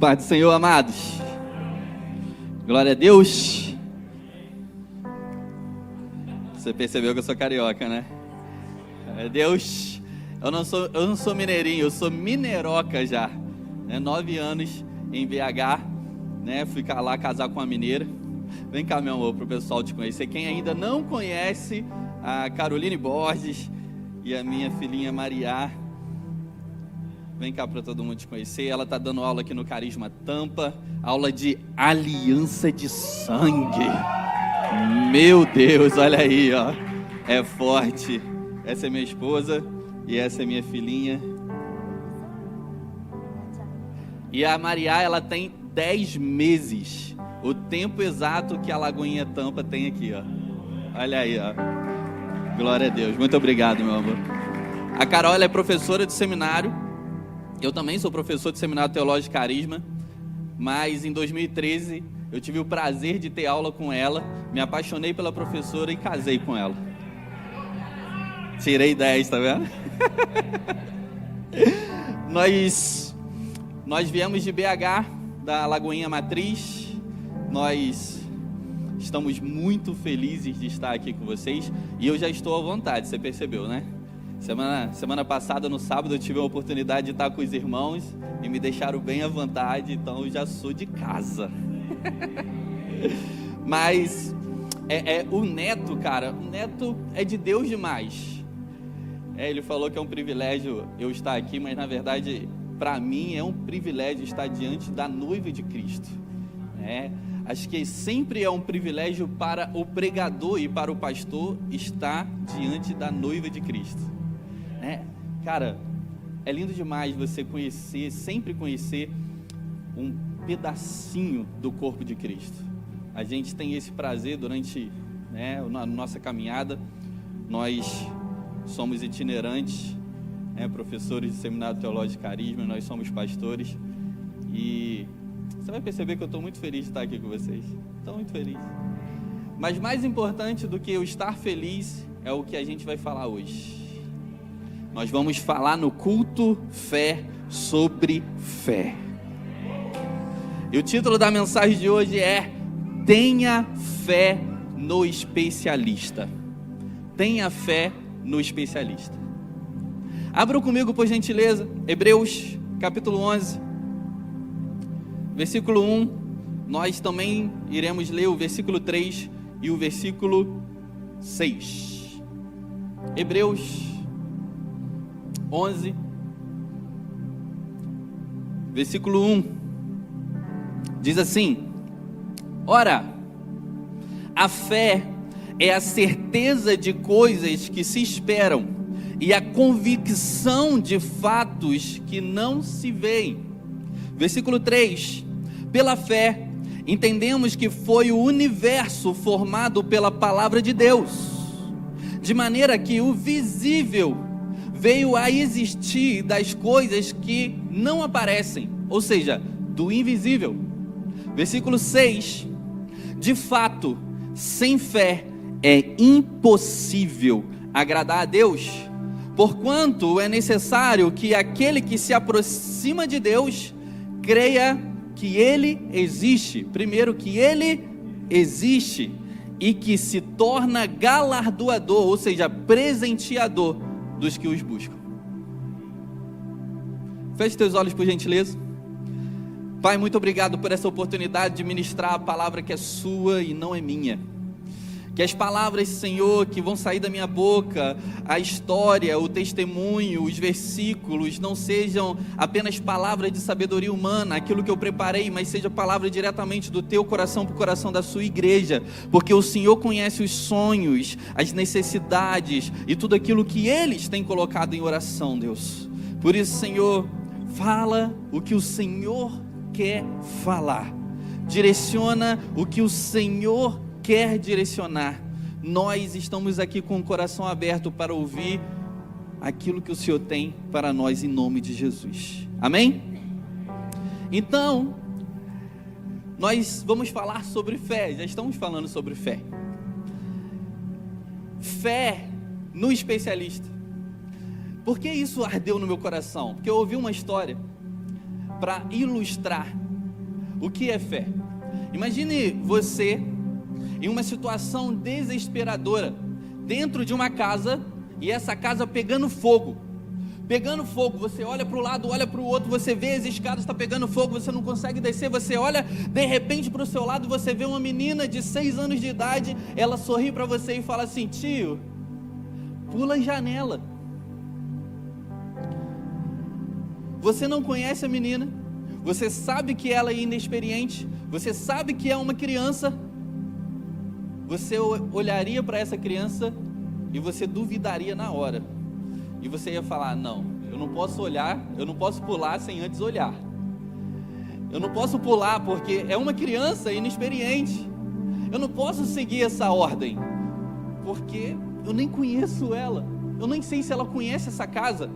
Paz do Senhor, amados. Glória a Deus. Você percebeu que eu sou carioca, né? Deus, eu não sou mineirinho, eu sou mineroca já. 9 anos em BH, né? Fui lá casar com uma mineira. Vem cá, meu amor, para o pessoal te conhecer. Quem ainda não conhece a Caroline Borges e a minha filhinha Maria, vem cá para todo mundo te conhecer. Ela está dando aula aqui no Carisma Tampa, aula de aliança de sangue. Meu Deus, olha aí, ó, é forte. Essa é minha esposa e essa é minha filhinha. E a Maria, ela tem 10 meses, o tempo exato que a Lagoinha Tampa tem aqui, ó. Olha aí, ó. Glória a Deus, muito obrigado, meu amor. A Carol, ela é professora de seminário. Eu também sou professor de Seminário Teológico Carisma, mas em 2013 eu tive o prazer de ter aula com ela, me apaixonei pela professora e casei com ela. Tirei 10, tá vendo? Nós viemos de BH, da Lagoinha Matriz. Nós estamos muito felizes de estar aqui com vocês e eu já estou à vontade, você percebeu, né? Semana passada, no sábado, eu tive a oportunidade de estar com os irmãos e me deixaram bem à vontade, então eu já sou de casa. Mas o Neto, cara, o Neto é de Deus demais. Ele falou que é um privilégio eu estar aqui, mas na verdade, para mim, é um privilégio estar diante da noiva de Cristo. Acho que sempre é um privilégio para o pregador e para o pastor estar diante da noiva de Cristo. Cara, é lindo demais você sempre conhecer um pedacinho do corpo de Cristo. A gente tem esse prazer durante a nossa caminhada. Nós somos itinerantes, professores de Seminário Teológico Carisma, nós somos pastores e você vai perceber que eu estou muito feliz de estar aqui com vocês. Estou muito feliz. Mas mais importante do que eu estar feliz é o que a gente vai falar hoje. Nós vamos falar no culto Fé sobre Fé. E o título da mensagem de hoje é: Tenha fé no especialista. Tenha fé no especialista. Abram comigo, por gentileza, Hebreus capítulo 11, versículo 1. Nós também iremos ler o versículo 3 e o versículo 6. Hebreus 11, versículo 1, diz assim: Ora, a fé é a certeza de coisas que se esperam e a convicção de fatos que não se veem. Versículo 3, pela fé, entendemos que foi o universo formado pela palavra de Deus, de maneira que o visível veio a existir das coisas que não aparecem, ou seja, do invisível. Versículo 6, de fato, sem fé é impossível agradar a Deus, porquanto é necessário que aquele que se aproxima de Deus creia que Ele existe, primeiro que Ele existe, e que se torna galardoador, ou seja, presenteador dos que os buscam. Feche teus olhos, por gentileza. Pai, muito obrigado por essa oportunidade de ministrar a palavra que é sua e não é minha. Que as palavras, Senhor, que vão sair da minha boca, a história, o testemunho, os versículos, não sejam apenas palavras de sabedoria humana, aquilo que eu preparei, mas seja palavra diretamente do teu coração para o coração da sua igreja, porque o Senhor conhece os sonhos, as necessidades e tudo aquilo que eles têm colocado em oração, Deus. Por isso, Senhor, fala o que o Senhor quer falar, direciona o que o Senhor quer direcionar. Nós estamos aqui com o coração aberto para ouvir aquilo que o Senhor tem para nós, em nome de Jesus. Amém? Então, nós vamos falar sobre fé. Já estamos falando sobre fé. Fé no especialista. Por que isso ardeu no meu coração? Porque eu ouvi uma história para ilustrar O que é fé? Imagine você em uma situação desesperadora, dentro de uma casa, e essa casa pegando fogo, você olha para o lado, olha para o outro, você vê as escadas, está pegando fogo, você não consegue descer, você olha de repente para o seu lado, você vê uma menina de 6 anos de idade, ela sorri para você e fala assim: tio, pula a janela. Você não conhece a menina, você sabe que ela é inexperiente, você sabe que é uma criança, você olharia para essa criança e você duvidaria na hora, e você ia falar: não, eu não posso olhar, eu não posso pular sem antes olhar, eu não posso pular porque é uma criança inexperiente, eu não posso seguir essa ordem, porque eu nem conheço ela, eu nem sei se ela conhece essa casa.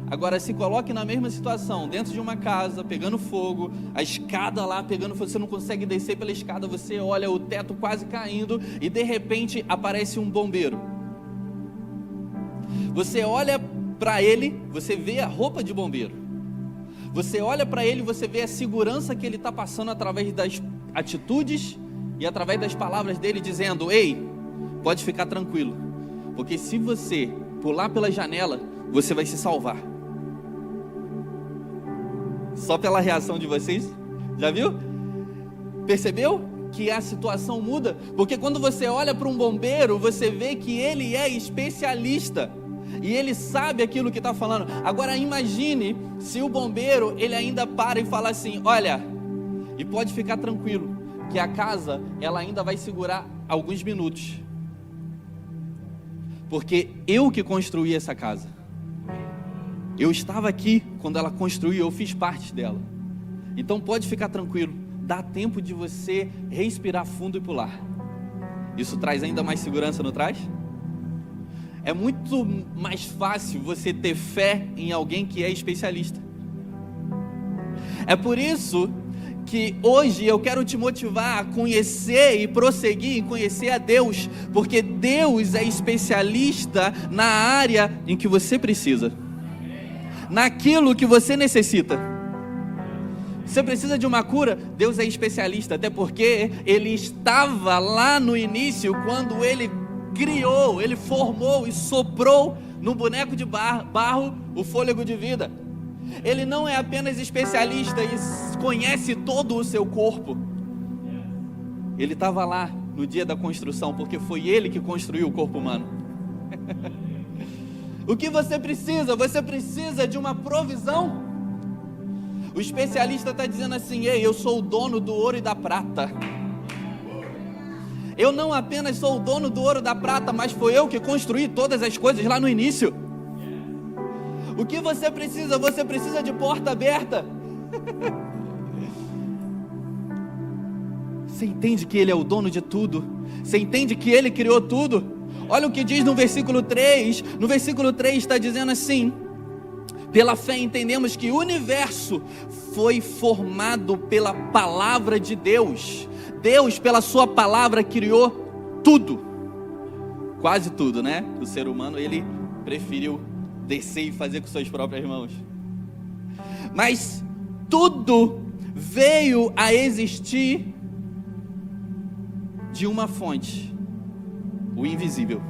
Agora se coloque na mesma situação, dentro de uma casa, pegando fogo, a escada lá pegando fogo, você não consegue descer pela escada, você olha o teto quase caindo, e de repente aparece um bombeiro. Você olha para ele, você vê a roupa de bombeiro, você olha para ele, você vê a segurança que ele está passando através das atitudes e através das palavras dele, dizendo: ei, pode ficar tranquilo, porque se você pular pela janela, você vai se salvar. Só pela reação de vocês, já viu? Percebeu que a situação muda? Porque quando você olha para um bombeiro, você vê que ele é especialista e ele sabe aquilo que está falando. Agora imagine se o bombeiro, ele ainda para e fala assim: olha, e pode ficar tranquilo, que a casa, ela ainda vai segurar alguns minutos, porque eu que construí essa casa, eu estava aqui quando ela construiu, eu fiz parte dela, então pode ficar tranquilo, dá tempo de você respirar fundo e pular. Isso traz ainda mais segurança, não traz? É muito mais fácil você ter fé em alguém que é especialista. É por isso que hoje eu quero te motivar a conhecer e prosseguir em conhecer a Deus, porque Deus é especialista na área em que você precisa, naquilo que você necessita. Você precisa de uma cura? Deus é especialista, até porque Ele estava lá no início, quando Ele criou, Ele formou e soprou no boneco de barro o fôlego de vida. Ele não é apenas especialista e conhece todo o seu corpo. Ele estava lá no dia da construção, porque foi Ele que construiu o corpo humano. O que você precisa? Você precisa de uma provisão. O especialista está dizendo assim: ei, eu sou o dono do ouro e da prata. Eu não apenas sou o dono do ouro e da prata, mas foi eu que construí todas as coisas lá no início. O que você precisa? Você precisa de porta aberta. Você entende que Ele é o dono de tudo? Você entende que Ele criou tudo? Olha o que diz no versículo 3. No versículo 3 está dizendo assim: pela fé entendemos que o universo foi formado pela palavra de Deus. Deus, pela sua palavra, criou tudo. Quase tudo, né? O ser humano, ele preferiu descer e fazer com suas próprias mãos. Mas tudo veio a existir de uma fonte, o invisível.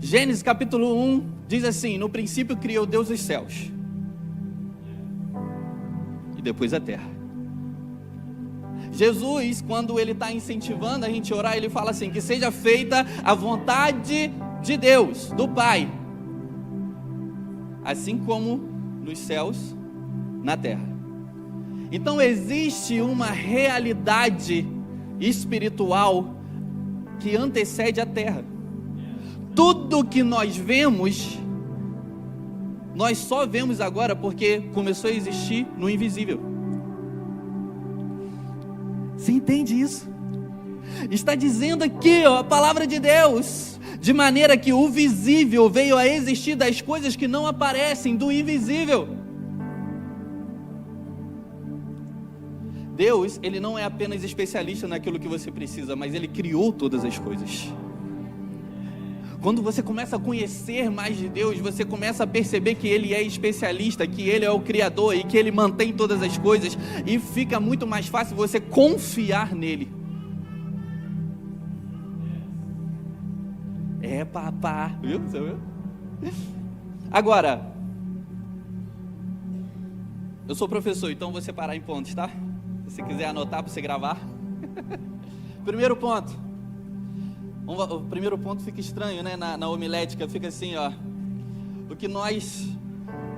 Gênesis capítulo 1 diz assim: no princípio criou Deus os céus e depois a terra. Jesus, quando Ele está incentivando a gente a orar, Ele fala assim: que seja feita a vontade de Deus, do Pai, assim como nos céus, na terra. Então existe uma realidade espiritual que antecede a terra. Tudo que nós vemos, nós só vemos agora porque começou a existir no invisível. Você entende isso? Está dizendo aqui, ó, a palavra de Deus, de maneira que o visível veio a existir das coisas que não aparecem, do invisível. Deus, Ele não é apenas especialista naquilo que você precisa, mas Ele criou todas as coisas. Quando você começa a conhecer mais de Deus, você começa a perceber que Ele é especialista, que Ele é o Criador e que Ele mantém todas as coisas, e fica muito mais fácil você confiar nele. Papá, viu? Você viu? Agora, eu sou professor, então vou separar em pontos, tá? Se você quiser anotar para você gravar. Primeiro ponto. O primeiro ponto fica estranho, né? Na homilética fica assim, ó. O que nós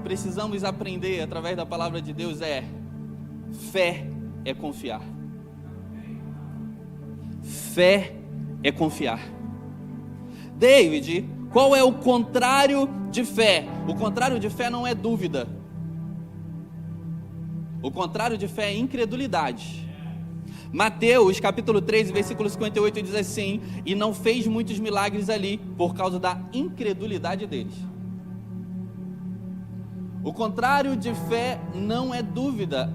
precisamos aprender através da palavra de Deus é: fé é confiar. Fé é confiar. David, qual é o contrário de fé? O contrário de fé não é dúvida. O contrário de fé é incredulidade. Mateus capítulo 13, versículo 58 diz assim: e não fez muitos milagres ali por causa da incredulidade deles. O contrário de fé não é dúvida,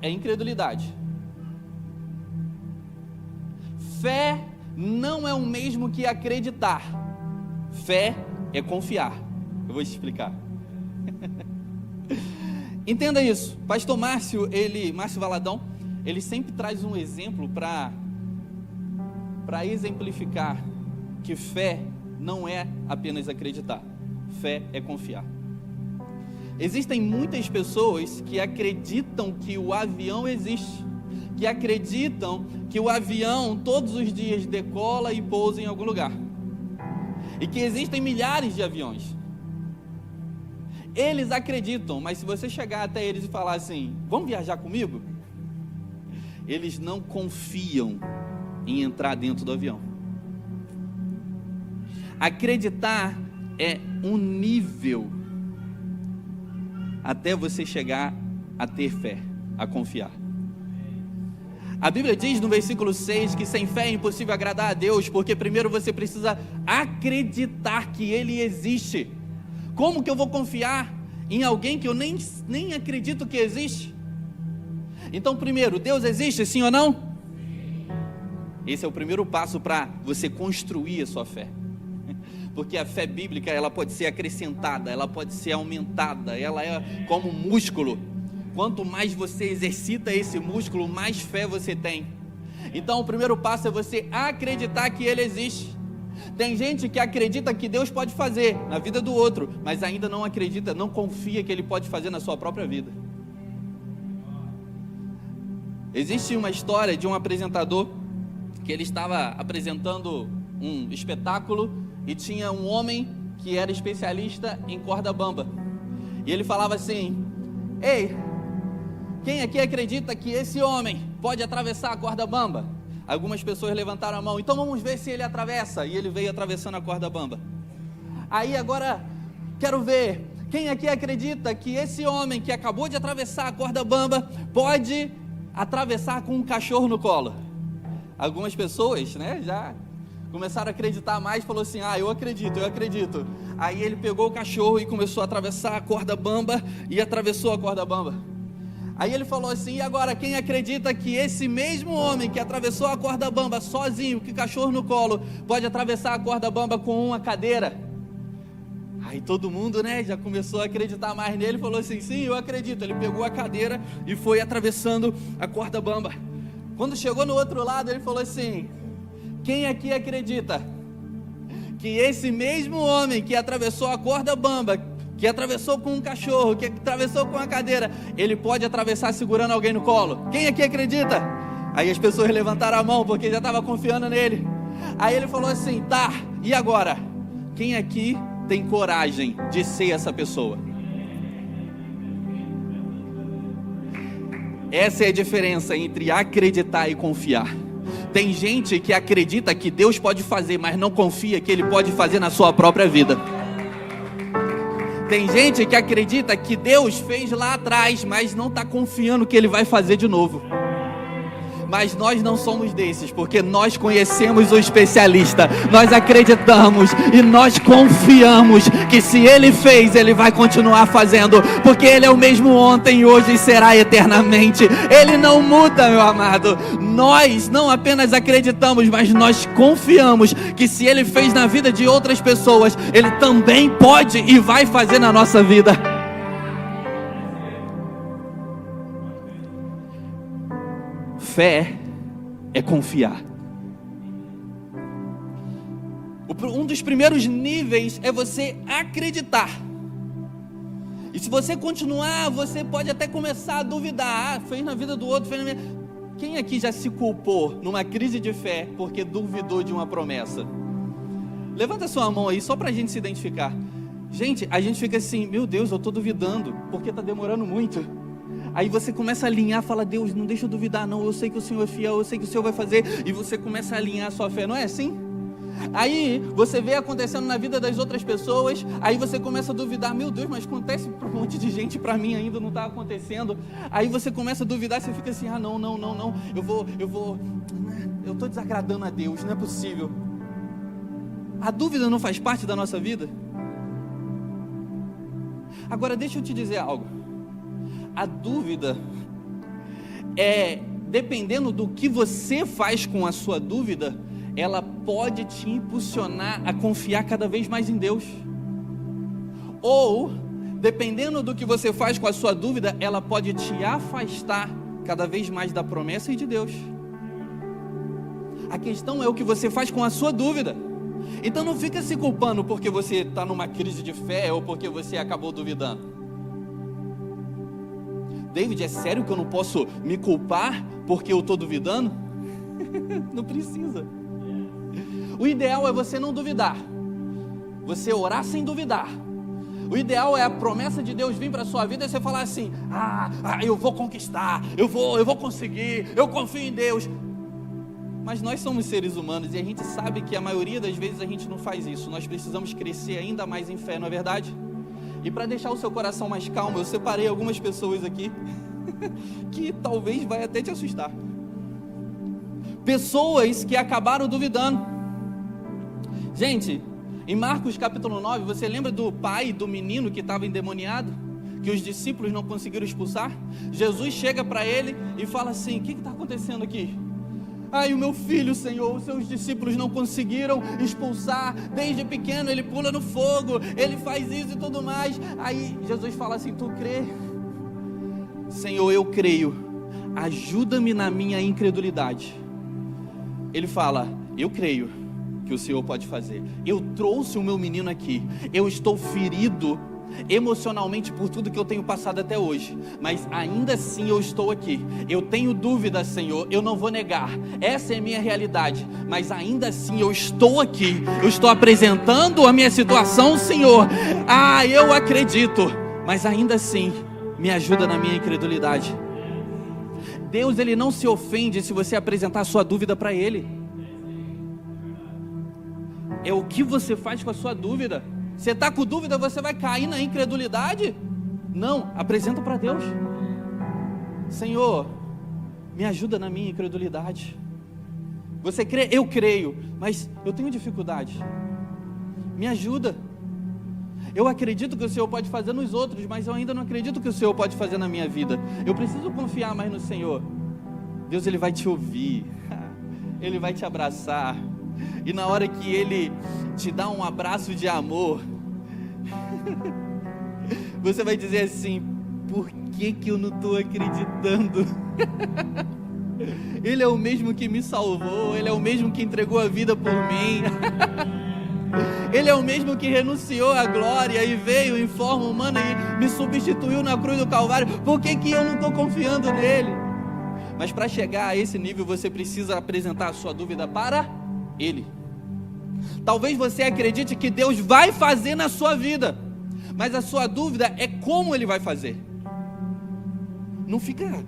é incredulidade. Fé não é o mesmo que acreditar. Fé é confiar. Eu vou te explicar. Entenda isso. Pastor Márcio Valadão, ele sempre traz um exemplo para exemplificar que fé não é apenas acreditar. Fé é confiar. Existem muitas pessoas que acreditam que o avião existe, que acreditam que o avião todos os dias decola e pousa em algum lugar, e que existem milhares de aviões. Eles acreditam, mas se você chegar até eles e falar assim: vamos viajar comigo? Eles não confiam em entrar dentro do avião. Acreditar é um nível até você chegar a ter fé, a confiar. A Bíblia diz no versículo 6 que sem fé é impossível agradar a Deus, porque primeiro você precisa acreditar que Ele existe. Como que eu vou confiar em alguém que eu nem acredito que existe? Então, primeiro, Deus existe, sim ou não? Esse é o primeiro passo para você construir a sua fé. Porque a fé bíblica, ela pode ser acrescentada, ela pode ser aumentada, ela é como um músculo. Quanto mais você exercita esse músculo, mais fé você tem. Então, o primeiro passo é você acreditar que Ele existe. Tem gente que acredita que Deus pode fazer na vida do outro, mas ainda não acredita, não confia que Ele pode fazer na sua própria vida. Existe uma história de um apresentador que ele estava apresentando um espetáculo e tinha um homem que era especialista em corda bamba. E ele falava assim: ei, quem aqui acredita que esse homem pode atravessar a corda bamba? Algumas pessoas levantaram a mão. Então vamos ver se ele atravessa. E ele veio atravessando a corda bamba. Aí agora quero ver, quem aqui acredita que esse homem que acabou de atravessar a corda bamba pode atravessar com um cachorro no colo? Algumas pessoas, né, já começaram a acreditar mais, falou assim: eu acredito. Aí ele pegou o cachorro e começou a atravessar a corda bamba e atravessou a corda bamba. Aí ele falou assim: e agora quem acredita que esse mesmo homem que atravessou a corda bamba sozinho, com o cachorro no colo, pode atravessar a corda bamba com uma cadeira? Aí todo mundo, né, já começou a acreditar mais nele, falou assim: sim, eu acredito. Ele pegou a cadeira e foi atravessando a corda bamba. Quando chegou no outro lado, ele falou assim: quem aqui acredita que esse mesmo homem que atravessou a corda bamba, que atravessou com um cachorro, que atravessou com uma cadeira, ele pode atravessar segurando alguém no colo? Quem aqui acredita? Aí as pessoas levantaram a mão, porque já estava confiando nele. Aí ele falou assim: tá, e agora? Quem aqui tem coragem de ser essa pessoa? Essa é a diferença entre acreditar e confiar. Tem gente que acredita que Deus pode fazer, mas não confia que Ele pode fazer na sua própria vida. Tem gente que acredita que Deus fez lá atrás, mas não está confiando que Ele vai fazer de novo. Mas nós não somos desses, porque nós conhecemos o especialista, nós acreditamos e nós confiamos que se Ele fez, Ele vai continuar fazendo, porque Ele é o mesmo ontem, hoje e será eternamente. Ele não muda, meu amado. Nós não apenas acreditamos, mas nós confiamos que se Ele fez na vida de outras pessoas, Ele também pode e vai fazer na nossa vida. Fé é confiar. Um dos primeiros níveis é você acreditar. E se você continuar, você pode até começar a duvidar. Fez na vida do outro, fez na minha. Quem aqui já se culpou numa crise de fé porque duvidou de uma promessa? Levanta sua mão aí só para a gente se identificar. Gente, a gente fica assim, meu Deus, eu estou duvidando porque está demorando muito. Aí você começa a alinhar, fala, Deus, não deixa eu duvidar não, eu sei que o Senhor é fiel, eu sei que o Senhor vai fazer, e você começa a alinhar a sua fé, não é assim? Aí você vê acontecendo na vida das outras pessoas, aí você começa a duvidar, meu Deus, mas acontece para um monte de gente, para mim ainda não está acontecendo. Aí você começa a duvidar, você fica assim, não, eu estou desagradando a Deus, não é possível. A dúvida não faz parte da nossa vida? Agora deixa eu te dizer algo. A dúvida dependendo do que você faz com a sua dúvida, ela pode te impulsionar a confiar cada vez mais em Deus. Ou, dependendo do que você faz com a sua dúvida, ela pode te afastar cada vez mais da promessa e de Deus. A questão é o que você faz com a sua dúvida. Então não fica se culpando porque você está numa crise de fé ou porque você acabou duvidando. David, é sério que eu não posso me culpar porque eu estou duvidando? Não precisa. O ideal é você não duvidar, você orar sem duvidar. O ideal é a promessa de Deus vir para a sua vida e você falar assim, eu vou conquistar, eu vou conseguir, eu confio em Deus. Mas nós somos seres humanos e a gente sabe que a maioria das vezes a gente não faz isso. Nós precisamos crescer ainda mais em fé, não é verdade? E para deixar o seu coração mais calmo, eu separei algumas pessoas aqui que talvez vai até te assustar. Pessoas que acabaram duvidando. Gente, em Marcos capítulo 9, você lembra do pai do menino que estava endemoniado? Que os discípulos não conseguiram expulsar? Jesus chega para ele e fala assim, o que está acontecendo aqui? O meu filho, Senhor, os seus discípulos não conseguiram expulsar, desde pequeno ele pula no fogo, ele faz isso e tudo mais. Aí Jesus fala assim, tu crê? Senhor, eu creio, ajuda-me na minha incredulidade. Ele fala, eu creio que o Senhor pode fazer. Eu trouxe o meu menino aqui, eu estou ferido emocionalmente por tudo que eu tenho passado até hoje, mas ainda assim eu estou aqui. Eu tenho dúvida, Senhor, eu não vou negar, essa é a minha realidade, mas ainda assim eu estou aqui, eu estou apresentando a minha situação, Senhor. Eu acredito, mas ainda assim me ajuda na minha incredulidade. Deus, Ele não se ofende se você apresentar a sua dúvida para Ele. É o que você faz com a sua dúvida. Você está com dúvida, você vai cair na incredulidade? Não, apresenta para Deus. Senhor, me ajuda na minha incredulidade. Você crê? Eu creio, mas eu tenho dificuldade. Me ajuda. Eu acredito que o Senhor pode fazer nos outros, mas eu ainda não acredito que o Senhor pode fazer na minha vida. Eu preciso confiar mais no Senhor. Deus, Ele vai te ouvir. Ele vai te abraçar. E na hora que Ele te dá um abraço de amor, você vai dizer assim, por que eu não estou acreditando? Ele é o mesmo que me salvou, Ele é o mesmo que entregou a vida por mim. Ele é o mesmo que renunciou à glória e veio em forma humana e me substituiu na cruz do Calvário. Por que eu não estou confiando nele? Mas para chegar a esse nível você precisa apresentar a sua dúvida para Ele. Talvez você acredite que Deus vai fazer na sua vida, mas a sua dúvida é como Ele vai fazer. Não fica,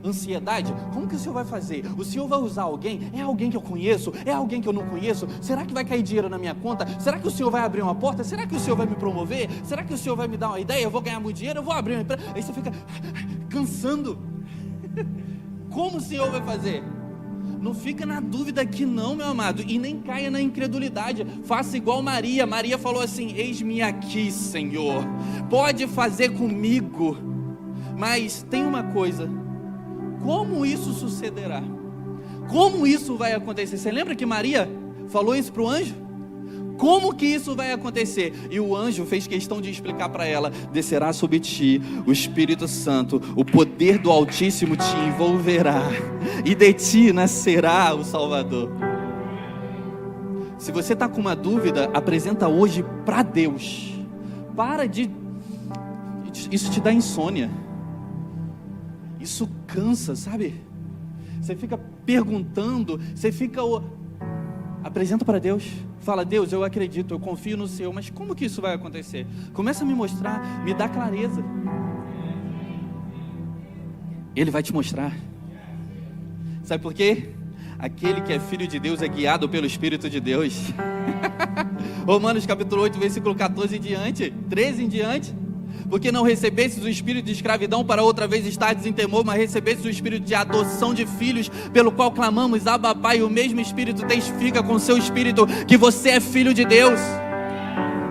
ansiedade. Como que o Senhor vai fazer? O Senhor vai usar alguém? É alguém que eu conheço? É alguém que eu não conheço? Será que vai cair dinheiro na minha conta? Será que o Senhor vai abrir uma porta? Será que o Senhor vai me promover? Será que o Senhor vai me dar uma ideia? Eu vou ganhar muito dinheiro? Eu vou abrir uma empresa? Aí você fica cansando. Como o Senhor vai fazer? Não fica na dúvida aqui não, meu amado, e nem caia na incredulidade. Faça igual Maria. Maria falou assim: eis-me aqui, Senhor, pode fazer comigo. Mas tem uma coisa: como isso sucederá? Como isso vai acontecer? Você lembra que Maria falou isso para o anjo? Como que isso vai acontecer? E o anjo fez questão de explicar para ela: descerá sobre ti o Espírito Santo, o poder do Altíssimo te envolverá, e de ti nascerá o Salvador. Se você está com uma dúvida, apresenta hoje para Deus. Para de... Isso te dá insônia. Isso cansa, sabe? Você fica perguntando, você fica... Apresenta para Deus. Fala: Deus, eu acredito, eu confio no Senhor, mas como que isso vai acontecer? Começa a me mostrar, me dá clareza. Ele vai te mostrar. Sabe por quê? Aquele que é filho de Deus é guiado pelo Espírito de Deus. Romanos capítulo 8, versículo 14 em diante, 13 em diante. Porque não recebestes o espírito de escravidão para outra vez estardes em temor, mas recebestes o espírito de adoção de filhos, pelo qual clamamos: Abba, Pai. O mesmo Espírito testifica com seu Espírito que você é filho de Deus.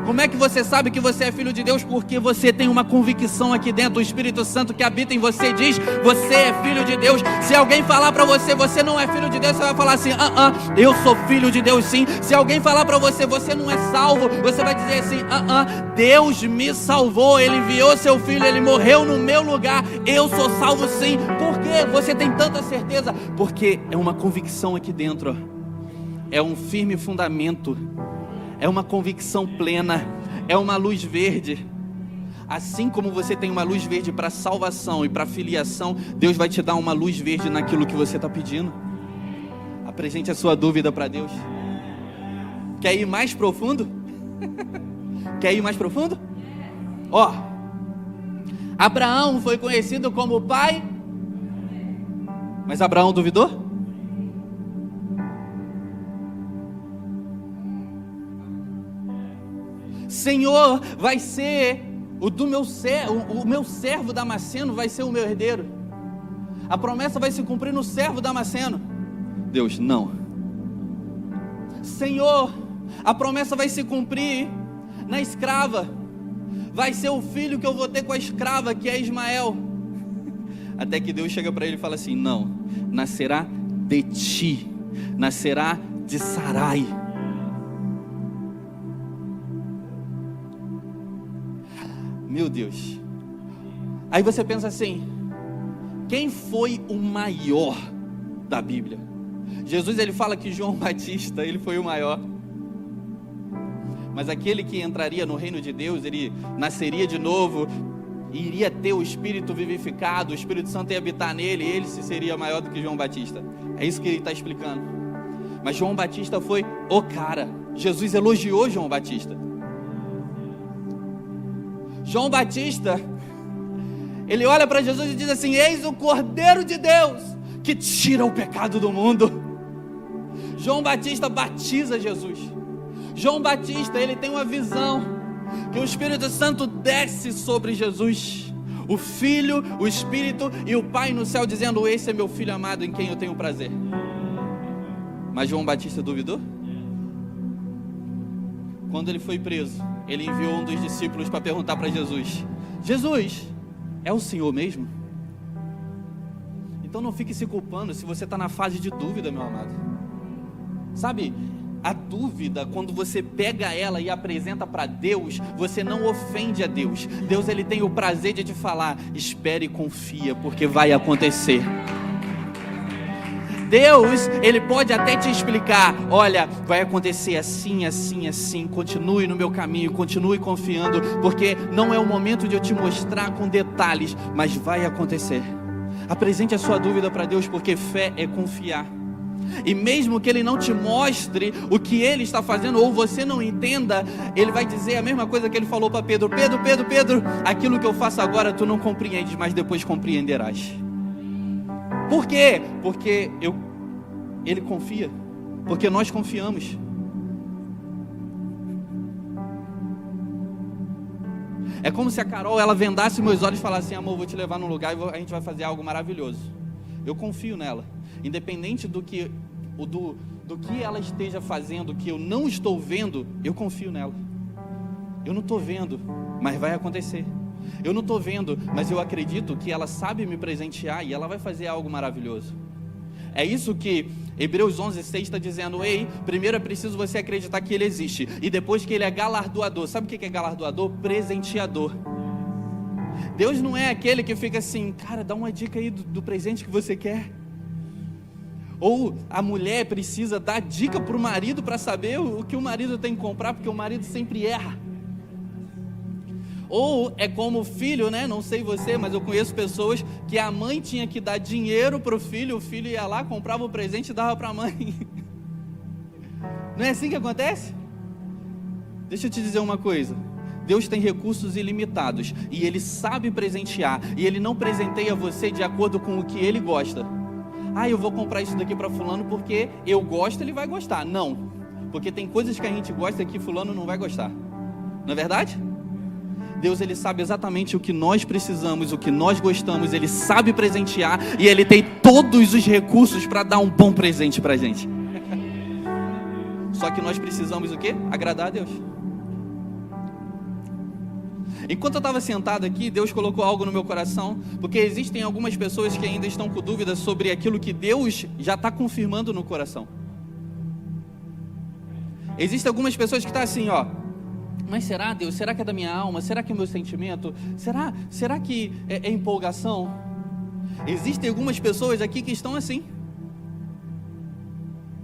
Como é que você sabe que você é filho de Deus? Porque você tem uma convicção aqui dentro. O Espírito Santo que habita em você diz: você é filho de Deus. Se alguém falar para você: você não é filho de Deus, você vai falar assim: eu sou filho de Deus sim. Se alguém falar para você: você não é salvo, você vai dizer assim: Deus me salvou, Ele enviou seu filho, Ele morreu no meu lugar, eu sou salvo sim. Por que você tem tanta certeza? Porque é uma convicção aqui dentro, é um firme fundamento, é uma convicção plena, é uma luz verde. Assim como você tem uma luz verde para salvação e para filiação, Deus vai te dar uma luz verde naquilo que você está pedindo. Apresente a sua dúvida para Deus. Quer ir mais profundo? Quer ir mais profundo? Ó, Abraão foi conhecido como o pai, mas Abraão duvidou? Senhor vai ser o meu servo Damasceno vai ser o meu herdeiro. A promessa vai se cumprir no servo Damasceno. Deus: não. Senhor, a promessa vai se cumprir na escrava. Vai ser o filho que eu vou ter com a escrava, que é Ismael. Até que Deus chega para ele e fala assim: não, nascerá de ti, nascerá de Sarai. Meu Deus. Aí você pensa assim: quem foi o maior da Bíblia? Jesus, ele fala que João Batista, ele foi o maior. Mas aquele que entraria no reino de Deus, ele nasceria de novo, iria ter o Espírito vivificado, o Espírito Santo ia habitar nele, ele seria maior do que João Batista. É isso que ele está explicando. Mas João Batista foi o cara. Jesus elogiou João Batista. João Batista, ele olha para Jesus e diz assim: eis o Cordeiro de Deus que tira o pecado do mundo. João Batista batiza Jesus. João Batista, ele tem uma visão que o Espírito Santo desce sobre Jesus, o Filho, o Espírito e o Pai no céu, dizendo: esse é meu Filho amado em quem eu tenho prazer. Mas João Batista duvidou? Quando ele foi preso, ele enviou um dos discípulos para perguntar para Jesus: Jesus, é o Senhor mesmo? Então não fique se culpando se você está na fase de dúvida, meu amado. Sabe, a dúvida, quando você pega ela e apresenta para Deus, você não ofende a Deus. Deus, ele tem o prazer de te falar: espere e confia, porque vai acontecer. Deus, ele pode até te explicar: olha, vai acontecer assim, assim, assim, continue no meu caminho, continue confiando, porque não é o momento de eu te mostrar com detalhes, mas vai acontecer. Apresente a sua dúvida para Deus, porque fé é confiar. E mesmo que ele não te mostre o que ele está fazendo, ou você não entenda, ele vai dizer a mesma coisa que ele falou para Pedro: Pedro, aquilo que eu faço agora tu não compreendes, mas depois compreenderás. Por quê? Porque ele confia, porque nós confiamos. É como se a Carol, ela vendasse meus olhos e falasse assim: amor, vou te levar num lugar e a gente vai fazer algo maravilhoso. eu confio nela. Independente do que ela esteja fazendo, que eu não estou vendo, eu confio nela. Eu não estou vendo, mas vai acontecer. Eu não estou vendo, mas eu acredito que ela sabe me presentear e ela vai fazer algo maravilhoso. É isso que Hebreus 11:6 está dizendo. Ei, primeiro é preciso você acreditar que Ele existe, e depois que Ele é galardoador. Sabe o que é galardoador? Presenteador. Deus não é aquele que fica assim, cara, dá uma dica aí do presente que você quer. Ou a mulher precisa dar dica para o marido para saber o que o marido tem que comprar, porque o marido sempre erra. Ou é como o filho, né? Não sei você, mas eu conheço pessoas que a mãe tinha que dar dinheiro para o filho ia lá, comprava o presente e dava para a mãe. Não é assim que acontece? Deixa eu te dizer uma coisa. Deus tem recursos ilimitados e Ele sabe presentear, e Ele não presenteia você de acordo com o que Ele gosta. Eu vou comprar isso daqui para fulano porque eu gosto, ele vai gostar. Não, porque tem coisas que a gente gosta que fulano não vai gostar. Não é verdade? Deus, Ele sabe exatamente o que nós precisamos, o que nós gostamos. Ele sabe presentear e Ele tem todos os recursos para dar um bom presente para a gente. Só que nós precisamos o quê? Agradar a Deus. Enquanto eu estava sentado aqui, Deus colocou algo no meu coração, porque existem algumas pessoas que ainda estão com dúvidas sobre aquilo que Deus já está confirmando no coração. Existem algumas pessoas que estão assim, mas será, Deus? Será que é da minha alma? Será que é o meu sentimento? Será que é empolgação? Existem algumas pessoas aqui que estão assim.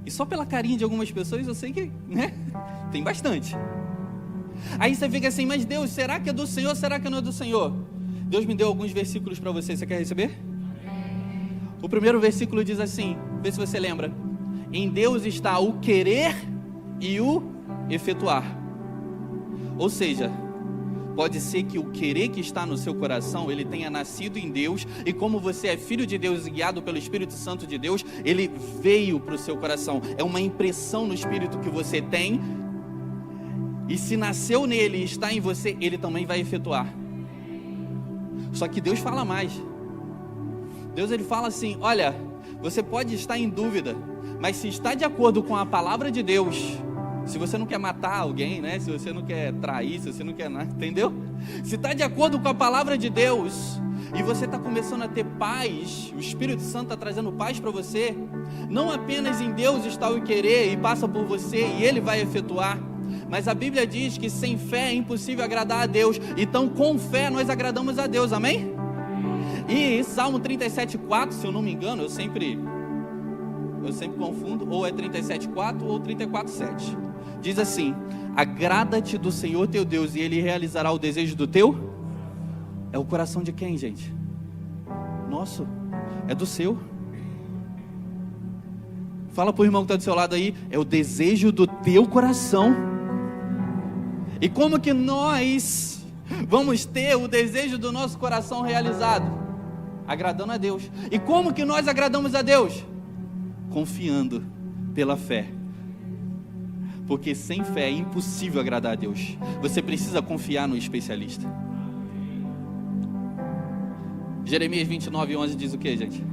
E só pela carinha de algumas pessoas eu sei que, né? Tem bastante. Aí você fica assim, mas Deus, será que é do Senhor? Será que não é do Senhor? Deus me deu alguns versículos para você quer receber? O primeiro versículo diz assim, vê se você lembra. Em Deus está o querer e o efetuar. Ou seja, pode ser que o querer que está no seu coração, ele tenha nascido em Deus, e como você é filho de Deus e guiado pelo Espírito Santo de Deus, ele veio para o seu coração. É uma impressão no Espírito que você tem, e se nasceu nele e está em você, ele também vai efetuar. Só que Deus fala mais. Deus, ele fala assim, olha, você pode estar em dúvida, mas se está de acordo com a palavra de Deus, se você não quer matar alguém, né? Se você não quer trair, se você não quer nada, entendeu? Se está de acordo com a palavra de Deus, e você está começando a ter paz, o Espírito Santo está trazendo paz para você, não apenas em Deus está o querer e passa por você e Ele vai efetuar, mas a Bíblia diz que sem fé é impossível agradar a Deus, então com fé nós agradamos a Deus, amém? E Salmo 37,4, se eu não me engano, eu sempre confundo, ou é 37,4 ou 34,7, diz assim, agrada-te do Senhor teu Deus e Ele realizará o desejo do teu. É o coração de quem, gente? Nosso, é do seu. Fala para o irmão que está do seu lado aí, é o desejo do teu coração. E como que nós vamos ter o desejo do nosso coração realizado? Agradando a Deus. E como que nós agradamos a Deus? Confiando pela fé. Porque sem fé é impossível agradar a Deus. Você precisa confiar no especialista. Jeremias 29:11 diz o que, gente?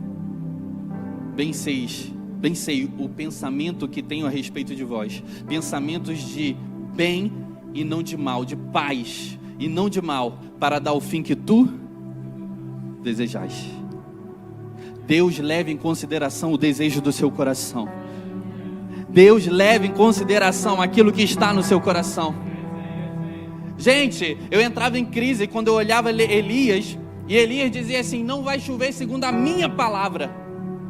Bem sei o pensamento que tenho a respeito de vós, pensamentos de bem e não de mal, de paz e não de mal, para dar o fim que tu desejais. Deus leva em consideração o desejo do seu coração. Deus leva em consideração aquilo que está no seu coração. Gente, eu entrava em crise quando eu olhava Elias, e Elias dizia assim, não vai chover segundo a minha palavra.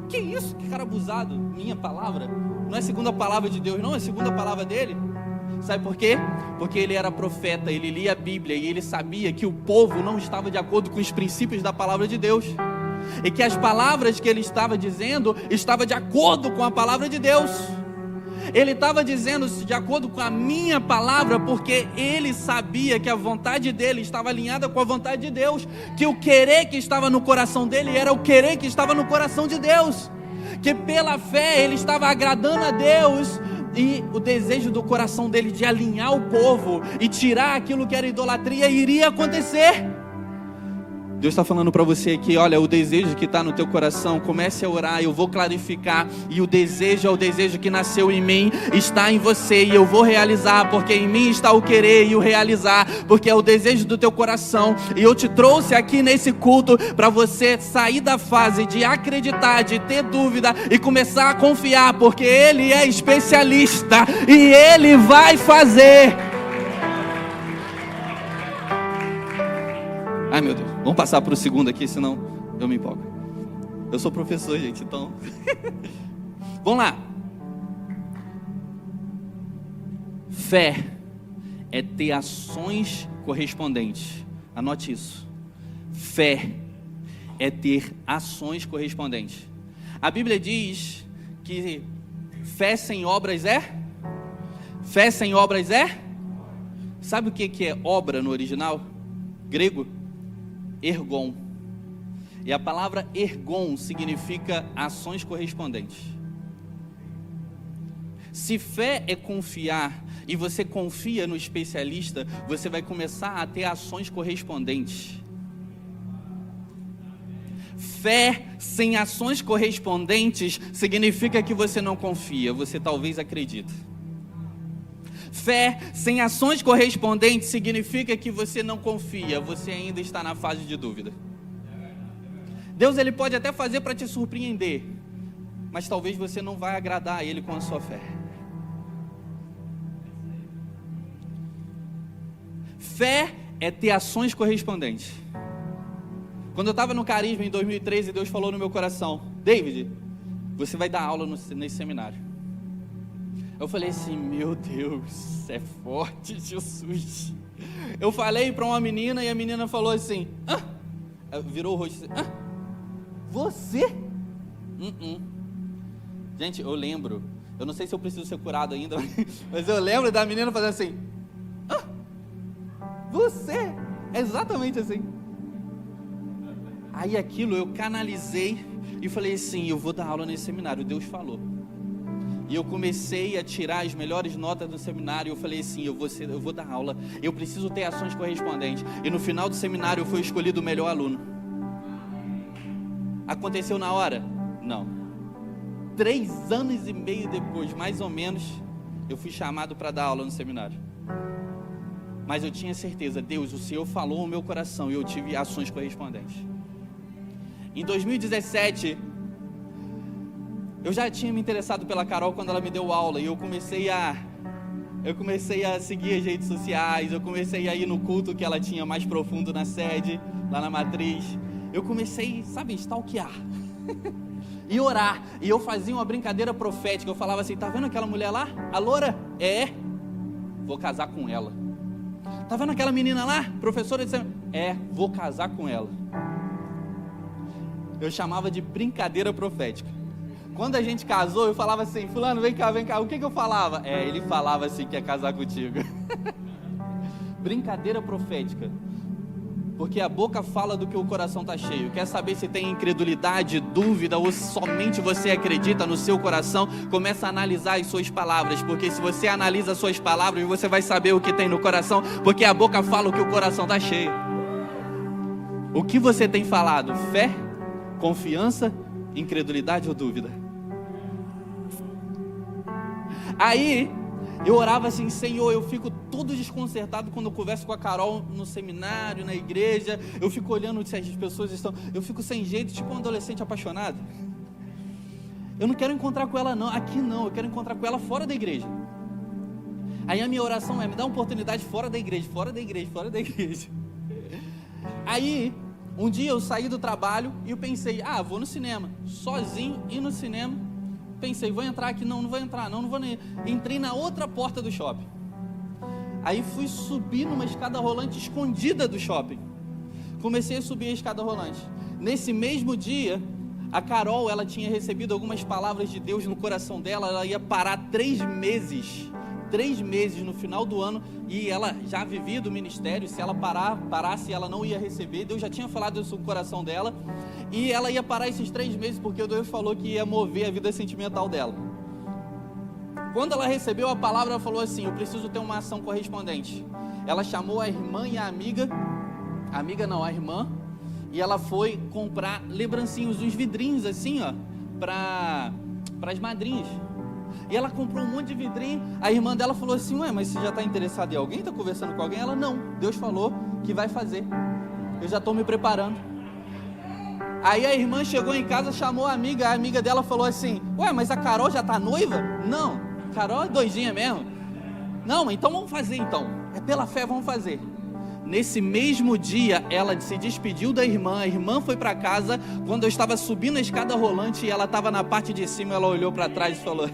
Que isso? Que cara abusado. Minha palavra? Não é segundo a palavra de Deus, não, é segundo a palavra dele. Sabe por quê? Porque ele era profeta, ele lia a Bíblia e ele sabia que o povo não estava de acordo com os princípios da palavra de Deus, e que as palavras que ele estava dizendo estavam de acordo com a palavra de Deus. Ele estava dizendo de acordo com a minha palavra, porque ele sabia que a vontade dele estava alinhada com a vontade de Deus, que o querer que estava no coração dele era o querer que estava no coração de Deus, que pela fé ele estava agradando a Deus, e o desejo do coração dele de alinhar o povo e tirar aquilo que era idolatria iria acontecer. Deus está falando para você aqui, olha, o desejo que está no teu coração, comece a orar, eu vou clarificar, e o desejo é o desejo que nasceu em mim, está em você, e eu vou realizar, porque em mim está o querer e o realizar, porque é o desejo do teu coração, e eu te trouxe aqui nesse culto, para você sair da fase de acreditar, de ter dúvida, e começar a confiar, porque Ele é especialista, e Ele vai fazer. Ai meu Deus, vamos passar para o segundo aqui, senão eu me empolgo. Eu sou professor, gente, então... Vamos lá. Fé é ter ações correspondentes. Anote isso. Fé é ter ações correspondentes. A Bíblia diz que fé sem obras é? Fé sem obras é? Sabe o que é obra no original? Grego? Ergon. E a palavra ergon significa ações correspondentes. Se fé é confiar e você confia no especialista, você vai começar a ter ações correspondentes. Fé sem ações correspondentes significa que você não confia, você talvez acredita. Fé sem ações correspondentes significa que você não confia, você ainda está na fase de dúvida. Deus, Ele pode até fazer para te surpreender, mas talvez você não vai agradar a Ele com a sua fé. Fé é ter ações correspondentes. Quando eu estava no Carisma em 2013, Deus falou no meu coração: David, você vai dar aula nesse seminário. Eu falei assim, meu Deus, é forte, Jesus. Eu falei para uma menina e a menina falou assim, virou o rosto assim, você? Gente, eu lembro, eu não sei se eu preciso ser curado ainda, mas eu lembro da menina fazendo assim, você? Exatamente assim. Aí aquilo eu canalizei e falei assim, eu vou dar aula nesse seminário, Deus falou. E eu comecei a tirar as melhores notas do seminário. Eu falei assim, eu vou dar aula, eu preciso ter ações correspondentes. E no final do seminário eu fui escolhido o melhor aluno. Aconteceu na hora? Não. 3 anos e meio depois, mais ou menos, eu fui chamado para dar aula no seminário. Mas eu tinha certeza, Deus, o Senhor falou ao meu coração e eu tive ações correspondentes. Em 2017... eu já tinha me interessado pela Carol quando ela me deu aula, e eu comecei a seguir as redes sociais, eu comecei a ir no culto que ela tinha mais profundo na sede, lá na matriz. Eu comecei, stalkear e orar, e eu fazia uma brincadeira profética. Eu falava assim, tá vendo aquela mulher lá, a loura? Vou casar com ela. Tá vendo aquela menina lá, professora de vou casar com ela. Eu chamava de brincadeira profética. Quando a gente casou, eu falava assim, fulano, vem cá. O que eu falava? Ele falava assim, que ia casar contigo. Brincadeira profética. Porque a boca fala do que o coração está cheio. Quer saber se tem incredulidade, dúvida, ou somente você acredita no seu coração? Começa a analisar as suas palavras. Porque se você analisa as suas palavras, você vai saber o que tem no coração. Porque a boca fala o que o coração está cheio. O que você tem falado? Fé, confiança, incredulidade ou dúvida? Aí eu orava assim, Senhor, eu fico todo desconcertado quando eu converso com a Carol no seminário, na igreja. Eu fico olhando se as pessoas estão, eu fico sem jeito, tipo um adolescente apaixonado. Eu não quero encontrar com ela não, aqui não, eu quero encontrar com ela fora da igreja. Aí a minha oração é, me dá uma oportunidade fora da igreja. Aí um dia eu saí do trabalho e eu pensei, vou no cinema, sozinho, ir no cinema. Pensei, vou entrar aqui, não vou entrar, não vou nem. Entrei na outra porta do shopping. Aí fui subir numa escada rolante escondida do shopping. Comecei a subir a escada rolante. Nesse mesmo dia, a Carol, ela tinha recebido algumas palavras de Deus no coração dela. Ela ia parar 3 meses no final do ano, e ela já vivia do ministério. Se ela parasse, ela não ia receber. Deus já tinha falado isso no coração dela, e ela ia parar esses 3 meses, porque o Deus falou que ia mover a vida sentimental dela. Quando ela recebeu a palavra, ela falou assim, eu preciso ter uma ação correspondente. Ela chamou a irmã e a irmã, e ela foi comprar lembrancinhos, uns vidrinhos assim, ó, para as madrinhas. E ela comprou um monte de vidrinho. A irmã dela falou assim: ué, mas você já está interessado em alguém? Está conversando com alguém? Ela: não, Deus falou que vai fazer, eu já estou me preparando. Aí a irmã chegou em casa, chamou a amiga dela falou assim: ué, mas a Carol já está noiva? Não, Carol é doidinha mesmo. Não, então vamos fazer então, é pela fé, vamos fazer. Nesse mesmo dia, ela se despediu da irmã, a irmã foi para casa. Quando eu estava subindo a escada rolante e ela estava na parte de cima, ela olhou para trás e falou: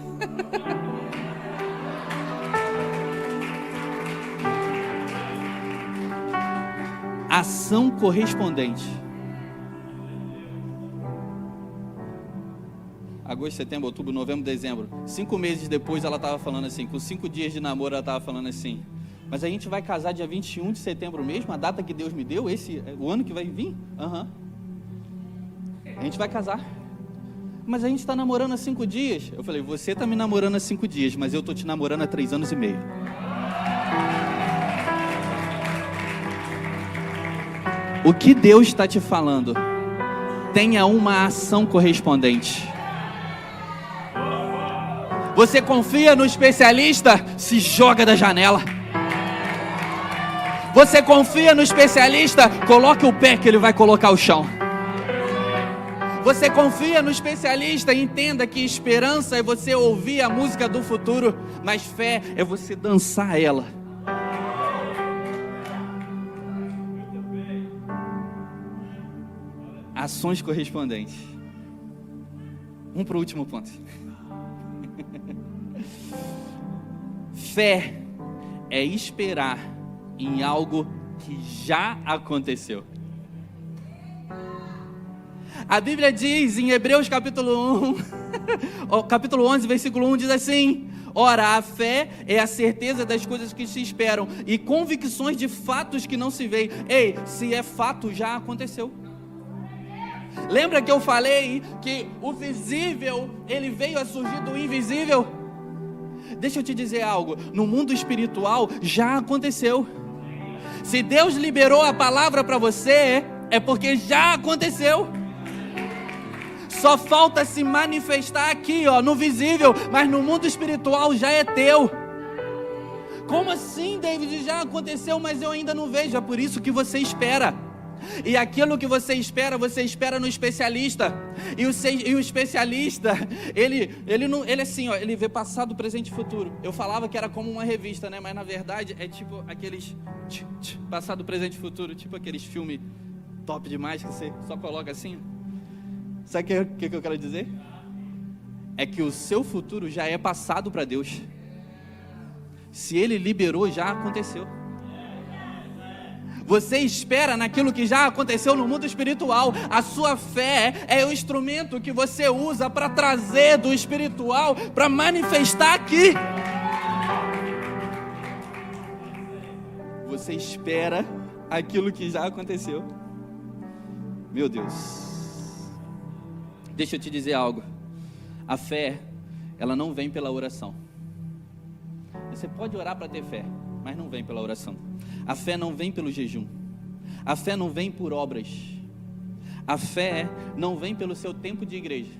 ação correspondente. Agosto, setembro, outubro, novembro, dezembro. 5 meses depois ela estava falando assim, com 5 dias de namoro ela estava falando assim: mas a gente vai casar dia 21 de setembro mesmo, a data que Deus me deu, o ano que vai vir? Aham. A gente vai casar. Mas a gente está namorando há 5 dias. Eu falei: você está me namorando há 5 dias, mas eu estou te namorando há 3 anos e meio. O que Deus está te falando? Tenha uma ação correspondente. Você confia no especialista? Se joga da janela. Você confia no especialista? Coloque o pé que ele vai colocar o chão. Você confia no especialista? Entenda que esperança é você ouvir a música do futuro, mas fé é você dançar ela. Ações correspondentes. Vamos para o último ponto. Fé é esperar em algo que já aconteceu. A Bíblia diz em Hebreus capítulo 1, capítulo 11, versículo 1, diz assim: ora, a fé é a certeza das coisas que se esperam e convicções de fatos que não se veem. Ei, se é fato, já aconteceu. Lembra que eu falei que o visível, ele veio a surgir do invisível? Deixa eu te dizer algo, no mundo espiritual já aconteceu. Se Deus liberou a palavra para você, é porque já aconteceu. Só falta se manifestar aqui, ó, no visível, mas no mundo espiritual já é teu. Como assim, David? Já aconteceu, mas eu ainda não vejo. É por isso que você espera. E aquilo que você espera no especialista. E o especialista, ele assim, ó, ele vê passado, presente e futuro. Eu falava que era como uma revista, né? Mas na verdade é tipo aqueles passado, presente e futuro, tipo aqueles filmes top demais que você só coloca assim. Sabe o que eu quero dizer? É que o seu futuro já é passado para Deus. Se Ele liberou, já aconteceu. Você espera naquilo que já aconteceu no mundo espiritual. A sua fé é o instrumento que você usa para trazer do espiritual, para manifestar aqui. Você espera aquilo que já aconteceu. Meu Deus. Deixa eu te dizer algo. A fé, ela não vem pela oração. Você pode orar para ter fé, mas não vem pela oração. A fé não vem pelo jejum. A fé não vem por obras. A fé não vem pelo seu tempo de igreja.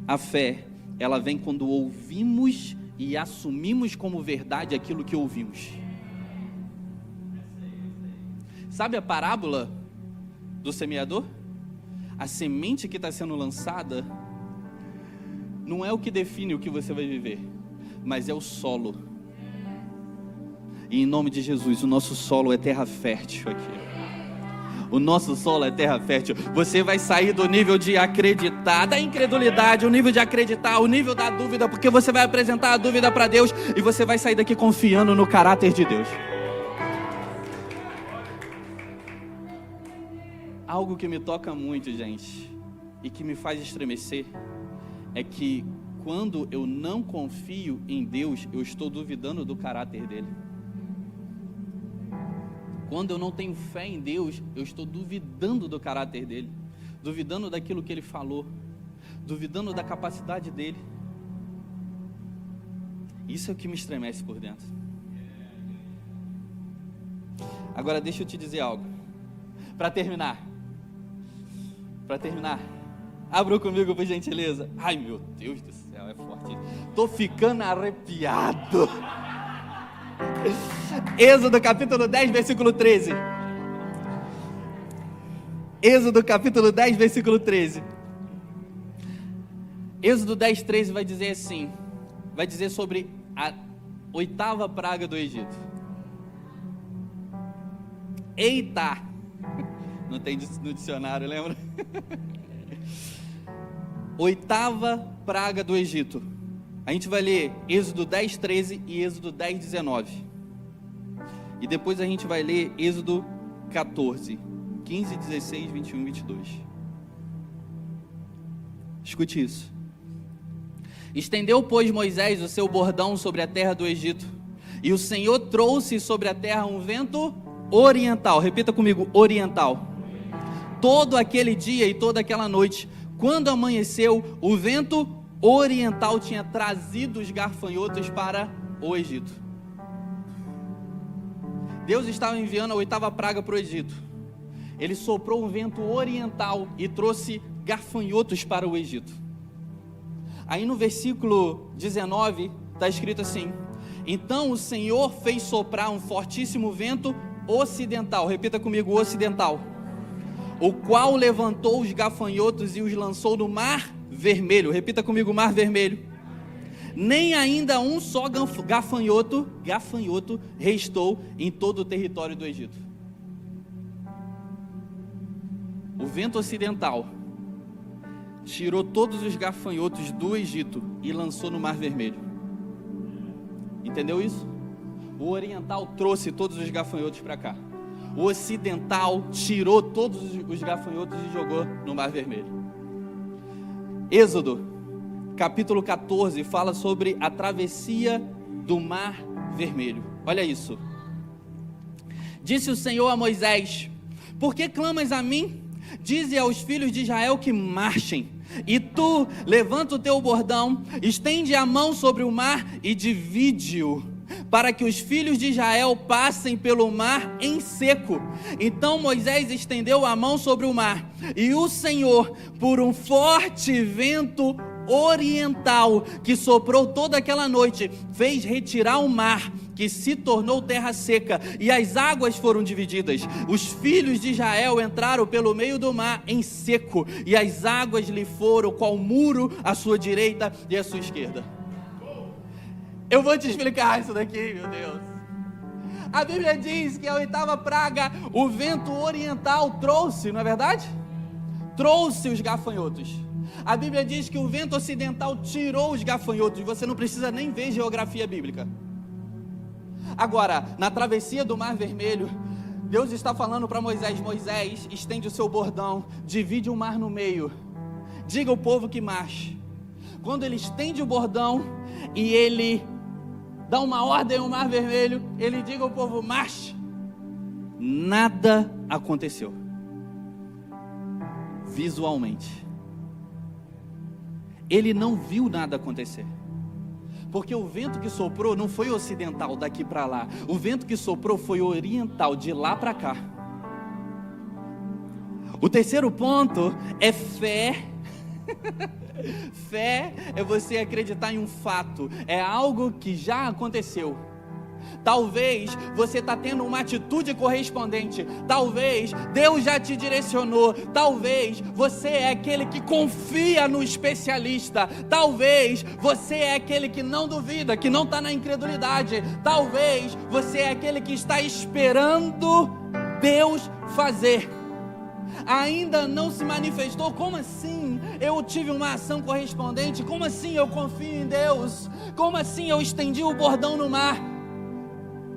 A fé, ela vem quando ouvimos e assumimos como verdade aquilo que ouvimos. Sabe a parábola do semeador? A semente que está sendo lançada não é o que define o que você vai viver, mas é o solo. E em nome de Jesus, o nosso solo é terra fértil aqui. O nosso solo é terra fértil. Você vai sair do nível de acreditar, da incredulidade, o nível de acreditar, o nível da dúvida, porque você vai apresentar a dúvida para Deus e você vai sair daqui confiando no caráter de Deus. Algo que me toca muito, gente, e que me faz estremecer, é que quando eu não confio em Deus, eu estou duvidando do caráter dele. Quando eu não tenho fé em Deus, eu estou duvidando do caráter dele, duvidando daquilo que ele falou, duvidando da capacidade dele. Isso é o que me estremece por dentro. Agora deixa eu te dizer algo, para terminar. para terminar, abram comigo por gentileza. Ai meu Deus do céu, é forte. Tô ficando arrepiado. Êxodo capítulo 10, versículo 13. Êxodo capítulo 10, versículo 13. Êxodo 10, 13 vai dizer assim, vai dizer sobre a 8ª praga do Egito. Eita! Não tem no dicionário, lembra? 8ª praga do Egito. A gente vai ler Êxodo 10, 13 e Êxodo 10, 19. E depois a gente vai ler Êxodo 14, 15, 16, 21 e 22. Escute isso. Estendeu, pois, Moisés o seu bordão sobre a terra do Egito, e o Senhor trouxe sobre a terra um vento oriental. Repita comigo, oriental. Todo aquele dia e toda aquela noite, quando amanheceu, o vento oriental tinha trazido os gafanhotos para o Egito. Deus estava enviando a 8ª praga para o Egito. Ele soprou um vento oriental e trouxe gafanhotos para o Egito. Aí no versículo 19 está escrito assim: então o Senhor fez soprar um fortíssimo vento ocidental. Repita comigo, ocidental. O qual levantou os gafanhotos e os lançou no mar vermelho. Repita comigo, mar vermelho. Nem ainda um só gafanhoto restou em todo o território do Egito. O vento ocidental tirou todos os gafanhotos do Egito e lançou no mar vermelho. Entendeu isso? O oriental trouxe todos os gafanhotos para cá. O ocidental tirou todos os gafanhotos e jogou no mar vermelho. Êxodo capítulo 14 fala sobre a travessia do mar vermelho. Olha isso. Disse o Senhor a Moisés: por que clamas a mim? Dize aos filhos de Israel que marchem. E tu, levanta o teu bordão, estende a mão sobre o mar e divide-o, para que os filhos de Israel passem pelo mar em seco. Então Moisés estendeu a mão sobre o mar, e o Senhor, por um forte vento oriental que soprou toda aquela noite, fez retirar o mar, que se tornou terra seca, e as águas foram divididas. Os filhos de Israel entraram pelo meio do mar em seco, e as águas lhe foram qual muro à sua direita e à sua esquerda. Eu vou te explicar isso daqui, meu Deus. A Bíblia diz que a 8ª praga, o vento oriental trouxe, não é verdade? Trouxe os gafanhotos. A Bíblia diz que o vento ocidental tirou os gafanhotos. Você não precisa nem ver geografia bíblica. Agora, na travessia do Mar Vermelho, Deus está falando para Moisés: Moisés, estende o seu bordão, divide o mar no meio, diga ao povo que marche. Quando ele estende o bordão e ele dá uma ordem ao Mar Vermelho, ele diga ao povo: marche. Nada aconteceu visualmente. Ele não viu nada acontecer, porque o vento que soprou não foi ocidental daqui para lá. O vento que soprou foi oriental, de lá para cá. O terceiro ponto é fé. Fé é você acreditar em um fato, é algo que já aconteceu. Talvez você está tendo uma atitude correspondente. Talvez Deus já te direcionou. Talvez você é aquele que confia no especialista. Talvez você é aquele que não duvida, que não está na incredulidade. Talvez você é aquele que está esperando Deus fazer. Ainda não se manifestou. Como assim eu tive uma ação correspondente? Como assim eu confio em Deus? Como assim eu estendi o bordão no mar?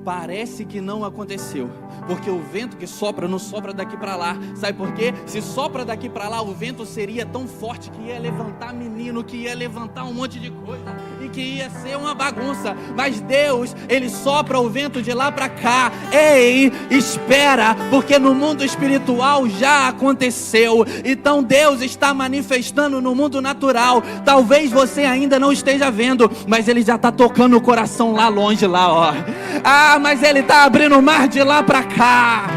Parece que não aconteceu, porque o vento que sopra não sopra daqui para lá. Sabe por quê? Se sopra daqui para lá, o vento seria tão forte que ia levantar menino, que ia levantar um monte de coisa e que ia ser uma bagunça. Mas Deus, Ele sopra o vento de lá para cá. Ei, espera, porque no mundo espiritual já aconteceu. Então Deus está manifestando no mundo natural. Talvez você ainda não esteja vendo, mas Ele já está tocando o coração lá longe, lá, ó. Mas Ele está abrindo o mar de lá para cá.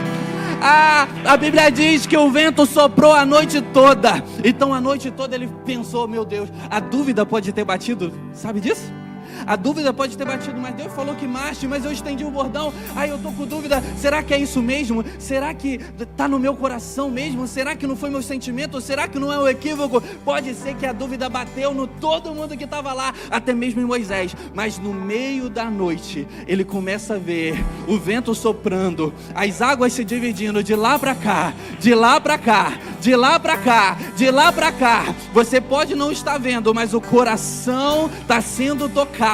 A Bíblia diz que o vento soprou a noite toda. Então a noite toda ele pensou, meu Deus, a dúvida pode ter batido, sabe disso? A dúvida pode ter batido, mas Deus falou que marche, mas eu estendi o bordão. Aí eu tô com dúvida, será que é isso mesmo? Será que tá no meu coração mesmo? Será que não foi meu sentimento? Será que não é um equívoco? Pode ser que a dúvida bateu no todo mundo que estava lá, até mesmo em Moisés. Mas no meio da noite, ele começa a ver o vento soprando, as águas se dividindo de lá para cá, de lá para cá, de lá para cá, de lá para cá. Você pode não estar vendo, mas o coração está sendo tocado.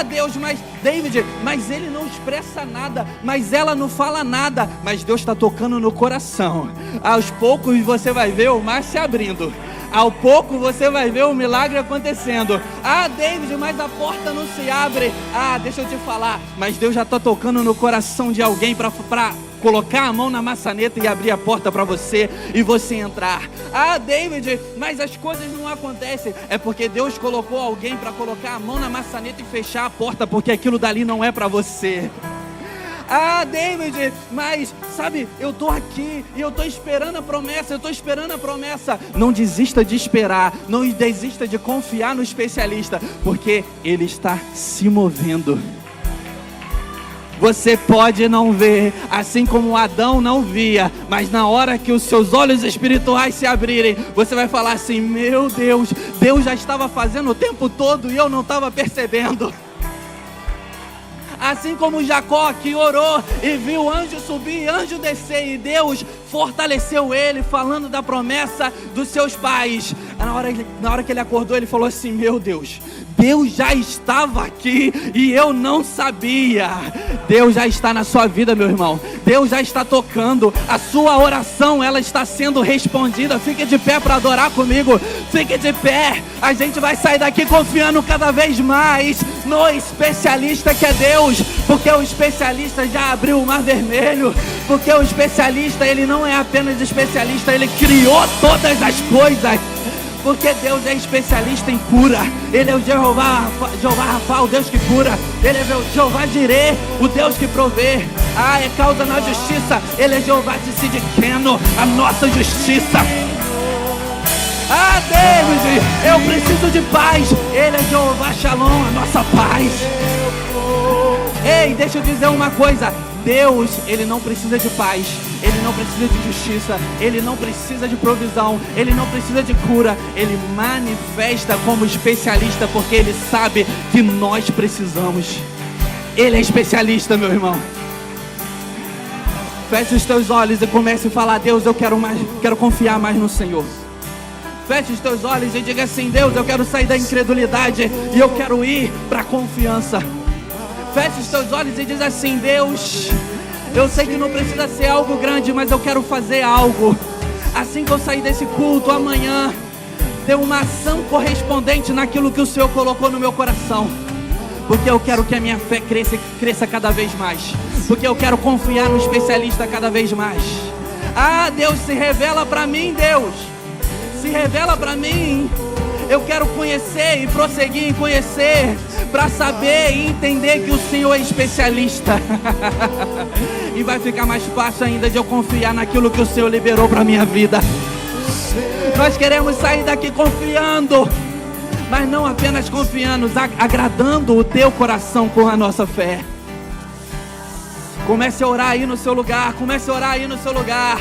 Deus, mas David, mas ele não expressa nada, mas ela não fala nada, mas Deus está tocando no coração. Aos poucos você vai ver o mar se abrindo. Ao pouco você vai ver o milagre acontecendo. David, mas a porta não se abre. Deixa eu te falar, mas Deus já está tocando no coração de alguém para colocar a mão na maçaneta e abrir a porta para você e você entrar. David, mas as coisas não acontecem. É porque Deus colocou alguém para colocar a mão na maçaneta e fechar a porta, porque aquilo dali não é para você. David, mas sabe, eu estou aqui e eu estou esperando a promessa, Não desista de esperar, não desista de confiar no especialista, porque ele está se movendo. Você pode não ver, assim como Adão não via, mas na hora que os seus olhos espirituais se abrirem, você vai falar assim, meu Deus, Deus já estava fazendo o tempo todo e eu não estava percebendo. Assim como Jacó que orou e viu anjo subir, anjo descer, e Deus fortaleceu ele, falando da promessa dos seus pais. Na hora que ele acordou, ele falou assim, meu Deus, Deus já estava aqui e eu não sabia. Deus já está na sua vida, meu irmão. Deus já está tocando. A sua oração, ela está sendo respondida. Fique de pé para adorar comigo. Fique de pé. A gente vai sair daqui confiando cada vez mais no especialista que é Deus. Porque o especialista já abriu o mar vermelho. Porque o especialista, ele não é apenas especialista, ele criou todas as coisas. Porque Deus é especialista em cura. Ele é o Jeová Rafa, o Deus que cura. Ele é o Jeová Jireh, o Deus que provê. É causa na justiça. Ele é Jeová Tsidkenu, a nossa justiça. David, eu preciso de paz. Ele é Jeová Shalom, a nossa paz. Ei, deixa eu dizer uma coisa. Deus, ele não precisa de paz, ele não precisa de justiça, ele não precisa de provisão, ele não precisa de cura. Ele manifesta como especialista porque ele sabe que nós precisamos. Ele é especialista, meu irmão. Feche os teus olhos e comece a falar, Deus, eu quero confiar mais no Senhor. Feche os teus olhos e diga assim, Deus, eu quero sair da incredulidade e eu quero ir para a confiança. Feche os teus olhos e diz assim, Deus, eu sei que não precisa ser algo grande, mas eu quero fazer algo. Assim que eu sair desse culto amanhã, ter uma ação correspondente naquilo que o Senhor colocou no meu coração. Porque eu quero que a minha fé cresça cada vez mais. Porque eu quero confiar no especialista cada vez mais. Deus, se revela para mim, Deus. Se revela para mim. Eu quero conhecer e prosseguir em conhecer, para saber e entender que o Senhor é especialista. E vai ficar mais fácil ainda de eu confiar naquilo que o Senhor liberou para a minha vida. Nós queremos sair daqui confiando, mas não apenas confiando, agradando o teu coração com a nossa fé. Comece a orar aí no seu lugar, comece a orar aí no seu lugar.